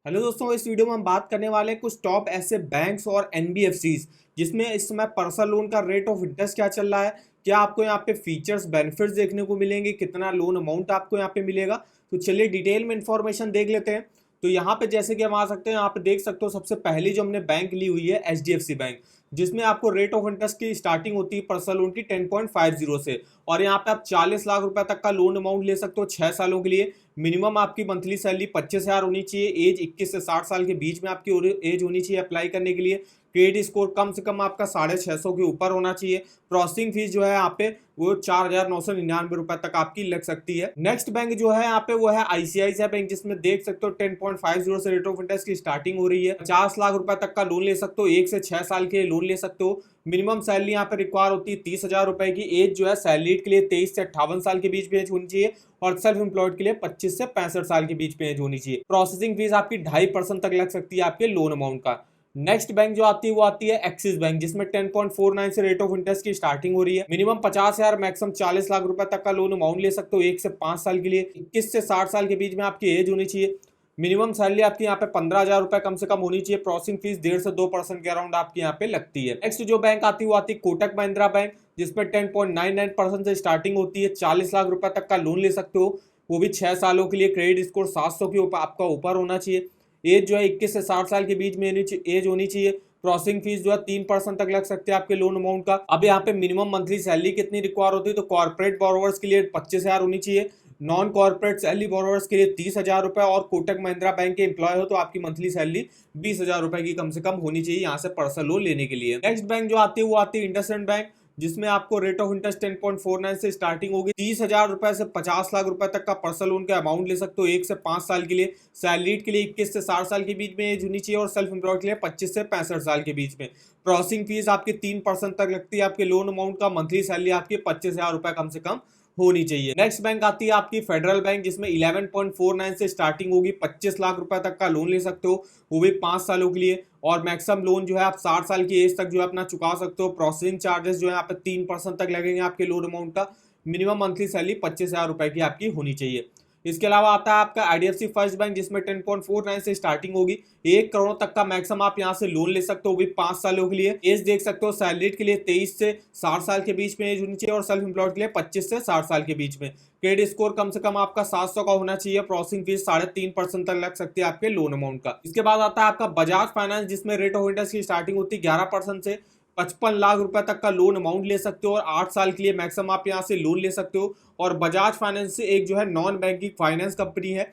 Hello दोस्तों, इस video में हम बात करने वाले हैं कुछ टॉप ऐसे बैंक्स और एनबीएफसीज जिसमें इस समय पर्सनल लोन का रेट ऑफ इंटरेस्ट क्या चल रहा है। क्या आपको यहाँ पे फीचर्स बेनिफिट्स देखने को मिलेंगे, कितना लोन अमाउंट आपको यहाँ पे मिलेगा। तो चलिए डिटेल में इंफॉर्मेशन देख लेते हैं। तो यहाँ पे जैसे कि हम आ सकते हैं, यहाँ पे देख सकते हो सबसे पहली जो हमने बैंक ली हुई है एचडीएफसी बैंक, जिसमें आपको रेट ऑफ इंटरेस्ट की स्टार्टिंग होती है पर्सनल लोन की 10.50 से। और यहाँ पे आप 40 लाख रुपए तक का लोन अमाउंट ले सकते हो 6 सालों के लिए। मिनिमम आपकी मंथली सैलरी 25,000 होनी चाहिए। एज 21 से 60 साल के बीच में आपकी एज होनी चाहिए अप्लाई करने के लिए। क्रेडिट स्कोर कम से कम आपका 650 के ऊपर होना चाहिए। प्रोसेसिंग फीस जो है यहाँ पे वो 4,999 रुपए तक आपकी लग सकती है। नेक्स्ट बैंक जो है यहाँ पे वो है आईसीआईसीआई बैंक, जिसमें देख सकते हो 10.50 से रेट ऑफ इंटरेस्ट की स्टार्टिंग हो रही है। 50 लाख रुपए तक का लोन ले सकते हो, 1 से 6 साल के लोन ले सकते हो। मिनिमम सैलरी यहाँ पे रिक्वायर होती है 30,000 रुपए की। एज जो है सैलरीड के लिए 23 से 58 साल के बीच में एज होनी चाहिए और सेल्फ एम्प्लॉयड के लिए 25 से 65 साल के बीच में एज होनी चाहिए। प्रोसेसिंग फीस आपकी 2.5% तक लग सकती है आपके लोन अमाउंट का। नेक्स्ट बैंक जो आती है वो आती है एक्सिस बैंक, जिसमें 10.49 से रेट ऑफ इंटरेस्ट की स्टार्टिंग हो रही है। मिनिमम 50,000 मैक्सिमम 40 लाख रुपए तक का लोन अमाउंट ले सकते हो 1 से 5 साल के लिए। 21 से 60 साल के बीच में आपकी एज होनी चाहिए। मिनिमम सैलरी आपकी यहाँ पे 15,000 रुपए कम से कम होनी चाहिए। प्रोसेसिंग फीस 1.5 से 2% के अराउंड आपकी यहाँ पे लगती है। नेक्स्ट जो बैंक आती है वो आती है कोटक महिंद्रा बैंक, जिसमें 10.99% से स्टार्टिंग होती है। 40 लाख रुपए तक का लोन ले सकते हो, वो भी 6 सालों के लिए। क्रेडिट स्कोर 700 के ऊपर आपका ऊपर होना चाहिए। एज जो है 21 से 60 साल के बीच में एज होनी चाहिए। प्रोसेसिंग फीस जो है 3% तक लग सकते हैं आपके लोन अमाउंट का। अब यहाँ पे मिनिमम मंथली सैलरी कितनी रिक्वायर होती है, तो कॉर्पोरेट बोरोवर्स के लिए 25,000 होनी चाहिए। नॉन कॉर्पोरेट सैलरी बोरोवर्स के लिए 30,000 रुपए, और कोटक महिंद्रा बैंक के एम्प्लॉय हो तो आपकी मंथली सैलरी 20,000 रुपए की कम से कम होनी चाहिए यहाँ से पर्सनल लोन लेने के लिए। नेक्स्ट बैंक जो आती है वो आती है इंडसइंड बैंक, जिसमें आपको रेट ऑफ इंटरेस्ट 10.49 से स्टार्टिंग होगी। 30,000 रुपए से 50 लाख रुपए तक का पर्सनल लोन का अमाउंट ले सकते हो 1 से 5 साल के लिए। सैलरीड के लिए 21 से 60 साल के बीच में एज होनी चाहिए और सेल्फ एम्प्लॉयड के लिए 25 से 65 साल के बीच में। प्रोसेसिंग फीस आपकी 3% तक लगती है आपके लोन अमाउंट का। मंथली सैलरी आपकी 25,000 रुपए कम से कम होनी चाहिए। नेक्स्ट बैंक आती है आपकी फेडरल बैंक, जिसमें 11.49 से स्टार्टिंग होगी। 25 लाख रुपए तक का लोन ले सकते हो, वो भी 5 सालों के लिए। और मैक्सिमम लोन जो है आप 60 साल की एज तक जो है अपना चुका सकते हो। प्रोसेसिंग चार्जेस जो है यहाँ पे 3% तक लगेंगे आपके लोन अमाउंट का। मिनिमम मंथली सैलरी 25,000 रुपए की आपकी होनी चाहिए। इसके अलावा आता है आपका आईडीएफसी फर्स्ट बैंक, जिसमें 10.49 से स्टार्टिंग होगी। 1 करोड़ तक का मैक्सिमम आप यहाँ से लोन ले सकते हो, वो भी 5 सालों के लिए। एज देख सकते हो सैलरीड के लिए 23 से 60 साल के बीच में एज होनी चाहिए और सेल्फ एम्प्लॉयड के लिए 25 से 60 साल के बीच में। क्रेडिट स्कोर कम से कम आपका 700 का होना चाहिए। प्रोसेसिंग फीस 3.5% तक लग सकती है आपके लोन अमाउंट का। इसके बाद आता है आपका बजाज फाइनेंस, जिसमें रेट ऑफ इंटरेस्ट की स्टार्टिंग होती है 11% से। 55 लाख रुपए तक का लोन अमाउंट ले सकते हो और 8 साल के लिए मैक्सिमम आप यहाँ से लोन ले सकते हो। और बजाज फाइनेंस से एक जो है नॉन बैंकिंग फाइनेंस कंपनी है,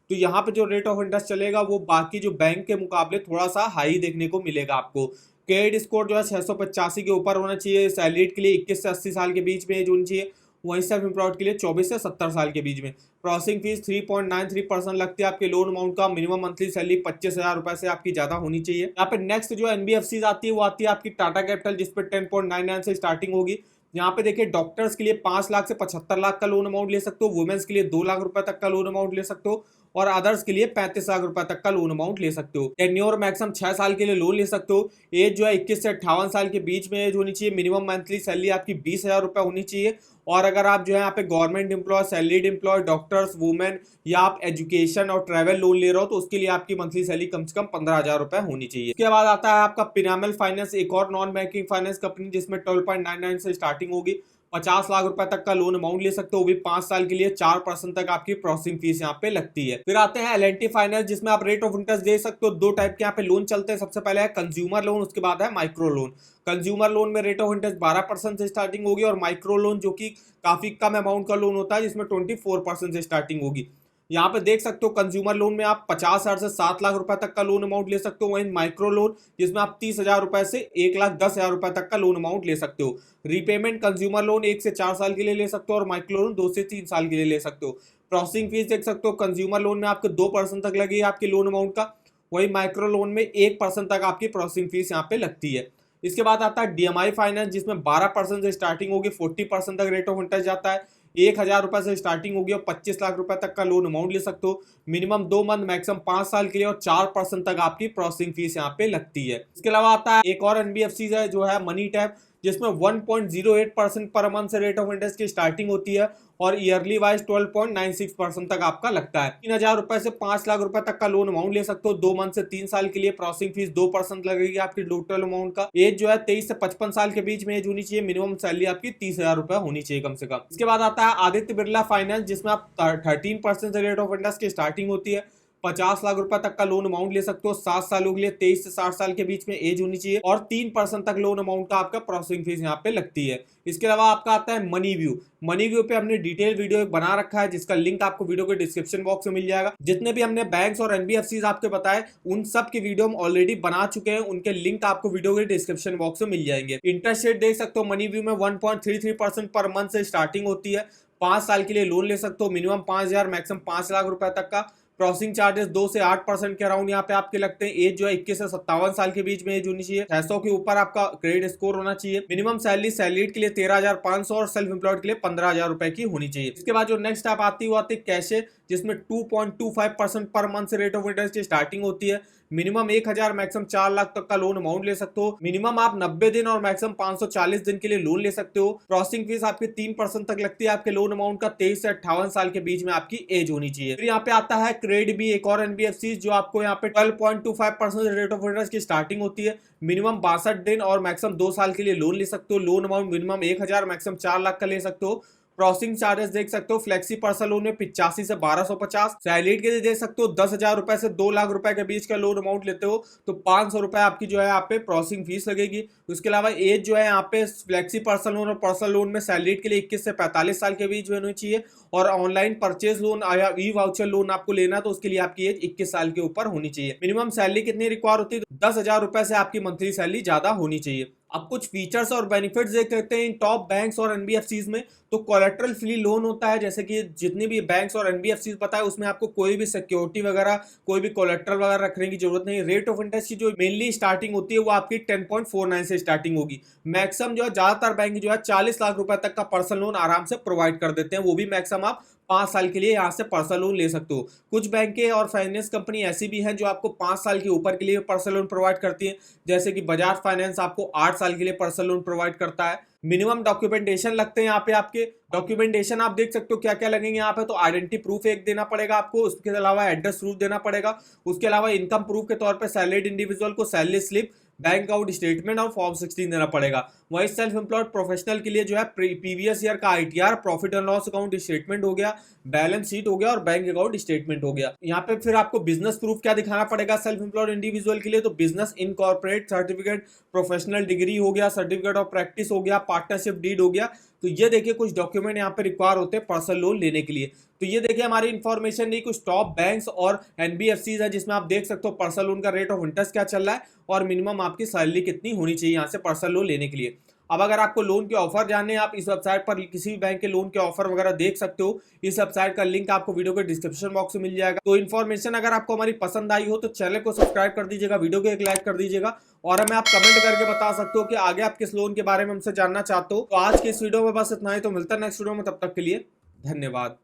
तो यहाँ पे जो रेट ऑफ इंटरेस्ट चलेगा वो बाकी जो बैंक के मुकाबले थोड़ा सा हाई देखने को मिलेगा आपको। क्रेडिट स्कोर जो है 685 के ऊपर होना चाहिए। सैलरीड के लिए 21 से 80 साल के बीच में एज होनी चाहिए। वहीं सेल्फ एम्प्लॉयड के लिए 24 से 70 साल के बीच में। प्रोसेसिंग फीस 3.93% लगती है आपके लोन अमाउंट का। मिनिमम मंथली सैलरी 25,000 रुपए से आपकी ज्यादा होनी चाहिए। यहाँ पे नेक्स्ट जो एनबीएफसी आती है वो आती है आपकी टाटा कैपिटल, जिसपे 10.99 से स्टार्टिंग होगी। यहाँ पे देखिए डॉक्टर्स के लिए 5 लाख से 75 लाख का लोन अमाउंट ले सकते हो। वुमेन्स के लिए 2 लाख रुपए तक का लोन अमाउंट ले सकते हो और अदर्स के लिए 35 लाख रुपए तक का लोन अमाउंट ले सकते हो। टेन्योर मैक्सिमम 6 साल के लिए लोन ले सकते हो। एज जो है 21 से 58 साल के बीच में एज होनी चाहिए। मिनिमम मंथली सैलरी आपकी 20,000 रुपए होनी चाहिए। और अगर आप जो है यहाँ पे government employee, salaried employee, doctors, women या आप एजुकेशन और ट्रैवल लोन ले रहे हो तो उसके लिए आपकी मंथली सैलरी कम से कम 15,000 रुपए होनी चाहिए। इसके बाद आता है आपका पिरामिल फाइनेंस, एक और नॉन बैंकिंग फाइनेंस कंपनी, जिसमें 12.99 से स्टार्टिंग होगी। 50 लाख रुपए तक का लोन अमाउंट ले सकते हो, वो भी 5 साल के लिए। 4% तक आपकी प्रोसेसिंग फीस यहाँ पे लगती है। फिर आते हैं एल&टी फाइनेंस, जिसमें आप रेट ऑफ इंटरेस्ट दे सकते हो। 2 टाइप के यहाँ पे लोन चलते हैं। सबसे पहले है कंज्यूमर लोन, उसके बाद है माइक्रो लोन। कंज्यूमर लोन में रेट ऑफ इंटरेस्ट 12% से स्टार्टिंग होगी और माइक्रो लोन जो कि काफी कम अमाउंट का लोन होता है, जिसमें 24% से स्टार्टिंग होगी। यहाँ पे देख सकते हो कंज्यूमर लोन में आप 50,000 से 7 लाख रुपए तक का लोन अमाउंट ले सकते हो। वहीं माइक्रो लोन जिसमें आप 30,000 रुपए से 1,10,000 रुपए तक का लोन अमाउंट ले सकते हो। रीपेमेंट कंज्यूमर लोन 1 से 4 साल के लिए ले सकते हो और माइक्रो लोन 2 से 3 साल के लिए ले सकते हो। प्रोसेसिंग फीस देख सकते हो कंज्यूमर लोन में आपको 2% तक लगेगी आपके लोन अमाउंट का। वही माइक्रो लोन में 1% तक आपकी प्रोसेसिंग फीस यहाँ पे लगती है। इसके बाद आता है डीएमआई फाइनेंस, जिसमें 12% से स्टार्टिंग होगी। 40% तक रेट ऑफ इंटरेस्ट जाता है। 1,000 रुपए से स्टार्टिंग होगी और 25 लाख रुपए तक का लोन अमाउंट ले सकते हो। मिनिमम 2 मंथ, मैक्सिमम 5 साल के लिए और 4% तक आपकी प्रोसेसिंग फीस यहाँ पे लगती है। इसके अलावा आता है एक और एनबीएफसी है जो है मनी टैप, जिसमें 1.08% पर मंथ से रेट ऑफ इंटरेस्ट की स्टार्टिंग होती है और ईयरली वाइज 12.96% तक आपका लगता है। 3,000 रुपए से 5 लाख रुपए तक का लोन अमाउंट ले सकते हो 2 मंथ से 3 साल के लिए। प्रोसेसिंग फीस 2% लगेगी आपकी टोटल अमाउंट का। एज जो है 23 से 55 साल के बीच में एज होनी चाहिए। मिनिमम सैलरी आपकी 30,000 रुपए होनी चाहिए कम से कम। इसके बाद आता है आदित्य बिरला फाइनेंस, जिसमें आप 13% से रेट ऑफ इंटरेस्ट की स्टार्टिंग होती है। 50 लाख रुपए तक का लोन अमाउंट ले सकते हो 7 सालों के लिए। 23 से 60 साल के बीच में एज होनी चाहिए और 3% तक लोन अमाउंट का आपका प्रोसेसिंग फीस यहाँ पे लगती है। इसके अलावा आपका आता है मनी व्यू। मनी व्यू पे हमने डिटेल वीडियो एक बना रखा है, जिसका लिंक आपको वीडियो के डिस्क्रिप्शन बॉक्स में मिल जाएगा। जितने भी हमने बैंक्स और एनबीएफसीज आपके बताए उन सब की वीडियो हम ऑलरेडी बना चुके हैं, उनके लिंक आपको वीडियो के डिस्क्रिप्शन बॉक्स में मिल जाएंगे। इंटरेस्ट रेट देख सकते हो मनी व्यू में 1.33% पर मंथ से स्टार्टिंग होती है। 5 साल के लिए लोन ले सकते हो, मिनिमम 5,000 मैक्सिमम 5 लाख रुपए तक का। प्रोसेसिंग चार्जेस 2 से 8% के अराउंड यहाँ पे आपके लगते हैं। एज जो है 21 से 57 साल के बीच में एज होनी चाहिए। 600 के ऊपर आपका क्रेडिट स्कोर होना चाहिए। मिनिमम सैलरी सैलरीड के लिए 13,500 और सेल्फ एम्प्लॉयड के लिए 15,000 रुपए की होनी चाहिए। इसके बाद जो नेक्स्ट आप आती है वो आती है कैशे, जिसमें 2.25% पर मंथ से रेट ऑफ इंटरेस्ट की स्टार्टिंग होती है। मिनिमम 1,000 मैक्सिमम 4 लाख तक का लोन अमाउंट ले सकते हो। मिनिमम आप 90 दिन और मैक्सिमम 540 दिन के लिए लोन ले सकते हो। प्रोसेसिंग फीस आपकी 3% तक लगती है आपके लोन अमाउंट का। 23 से 58 साल के बीच में आपकी एज होनी चाहिए। फिर यहाँ पे आता है क्रेडिट बी, एक और एनबीएफसी जो आपको यहाँ पे 12.25% रेट ऑफ इंटरेस्ट की स्टार्टिंग होती है। मिनिमम 62 दिन और मैक्सिमम 2 साल के लिए लोन ले सकते हो। Loan amount minimum 1,000 maximum 4 lakh का ले सकते हो। प्रोसेसिंग चार्जेस देख सकते हो फ्लेक्सी पर्सनल लोन में 85 से 1250। सैलरीड के लिए देख सकते हो 10,000 रुपए से 2 लाख रुपए के बीच का लोन अमाउंट लेते हो तो 500 रुपए आपकी जो है यहाँ पे प्रोसेसिंग फीस लगेगी। उसके अलावा एज जो है यहाँ पे फ्लेक्सी पर्सनल लोन और पर्सनल लोन में सैलरीड के लिए 21 से 45 साल के बीच में होनी चाहिए। और ऑनलाइन परचेज लोन या ई वाउचर लोन आपको लेना तो उसके लिए आपकी एज 21 साल के ऊपर होनी चाहिए। मिनिमम सैलरी कितनी रिक्वायर होती है? 10,000 रुपए से आपकी मंथली सैलरी ज्यादा होनी चाहिए। अब कुछ फीचर्स और बेनिफिट्स देख सकते हैं इन टॉप बैंक्स और एनबीएफसीज में। तो कोलेट्रल फ्री लोन होता है, जैसे कि जितने भी बैंक्स और एनबीएफसीज पता है उसमें आपको कोई भी सिक्योरिटी वगैरह कोई भी कोलेट्रल वगैरह रखने की जरूरत नहीं। रेट ऑफ इंटरेस्ट की जो मेनली स्टार्टिंग होती है वो आपकी 10.49 से स्टार्टिंग होगी। मैक्सिमम जो है ज्यादातर बैंक जो है 40 लाख रुपए तक का पर्सनल लोन आराम से प्रोवाइड कर देते हैं, वो भी मैक्सिमम आप 5 साल के लिए यहाँ से पर्सनल लोन ले सकते हो। कुछ बैंकें और फाइनेंस कंपनी ऐसी भी हैं जो आपको 5 साल के ऊपर के लिए पर्सनल लोन प्रोवाइड करती है, जैसे कि बजाज फाइनेंस आपको 8 साल के लिए पर्सनल लोन प्रोवाइड करता है। मिनिमम डॉक्यूमेंटेशन लगते हैं यहाँ पे आपके। डॉक्यूमेंटेशन आप देख सकते हो क्या क्या लगेंगे यहाँ पे। तो आइडेंटिटी प्रूफ एक देना पड़ेगा आपको, उसके अलावा एड्रेस प्रूफ देना पड़ेगा। उसके अलावा इनकम प्रूफ के तौर पे सैलरीड इंडिविजुअल को salary slip, bank account statement और फॉर्म 16 देना पड़ेगा। वही सेल्फ एम्प्लॉयड प्रोफेशनल के लिए जो है प्रीवियस ईयर का ITR, profit and loss account statement हो गया, बैलेंस शीट हो गया और बैंक अकाउंट स्टेटमेंट हो गया। यहाँ पे फिर आपको बिजनेस प्रूफ क्या दिखाना पड़ेगा सेल्फ एम्प्लॉयड इंडिविजुअल के लिए? तो business incorporate certificate, professional degree हो गया, सर्टिफिकेट ऑफ प्रैक्टिस हो गया, पार्टनरशिप डीड हो गया। तो ये देखिए कुछ डॉक्यूमेंट यहाँ पे रिक्वायर होते हैं पर्सनल लोन लेने के लिए। तो ये देखिए हमारी इन्फॉर्मेशन नहीं, कुछ टॉप बैंक्स और एनबीएफसीज है जिसमें आप देख सकते हो पर्सनल लोन का रेट ऑफ इंटरेस्ट क्या चल रहा है और मिनिमम आपकी सैलरी कितनी होनी चाहिए यहाँ से पर्सनल लोन लेने के लिए। अब अगर आपको लोन के ऑफर जानने हैं, आप इस वेबसाइट पर किसी भी बैंक के लोन के ऑफर वगैरह देख सकते हो। इस वेबसाइट का लिंक आपको वीडियो के डिस्क्रिप्शन बॉक्स में मिल जाएगा। तो इन्फॉर्मेशन अगर आपको हमारी पसंद आई हो तो चैनल को सब्सक्राइब कर दीजिएगा, वीडियो को एक लाइक कर दीजिएगा और हमें आप कमेंट करके बता सकते हो कि आगे आप किस लोन के बारे में हमसे जानना चाहते हो। तो आज के इस वीडियो में बस इतना ही, तो मिलता है नेक्स्ट वीडियो में, तब तक के लिए धन्यवाद।